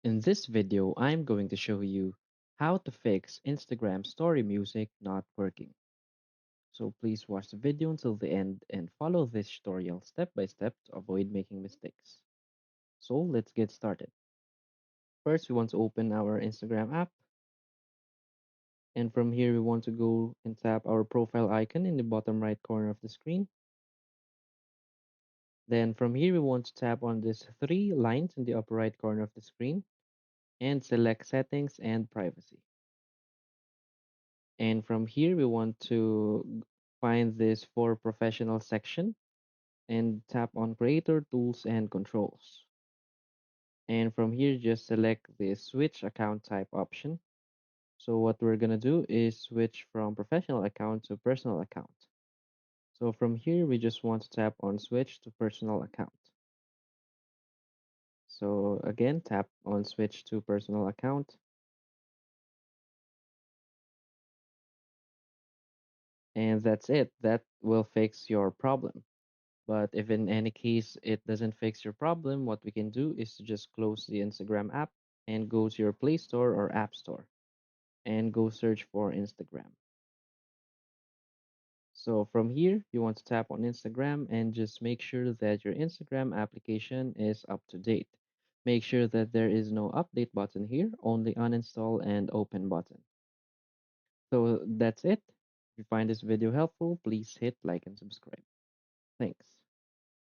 In this video, I'm going to show you how to fix Instagram story music not working. So please watch the video until the end and follow this tutorial step by step to avoid making mistakes. So let's get started. First, we want to open our Instagram app, and from here we want to go and tap our profile icon in the bottom right corner of the screen. Then from here we want to tap on these three lines in the upper right corner of the screen and select settings and privacy. And from here, we want to find this for professional section and tap on creator tools and controls. And from here, just select the switch account type option. So what we're going to do is switch from professional account to personal account. So from here, we just want to tap on switch to personal account. So again, tap on switch to personal account. And that's it. That will fix your problem. But if in any case it doesn't fix your problem, what we can do is to just close the Instagram app and go to your Play Store or App Store and go search for Instagram. So from here, you want to tap on Instagram and just make sure that your Instagram application is up to date. Make sure that there is no update button here, only uninstall and open button. So that's it. If you find this video helpful, please hit like and subscribe. Thanks.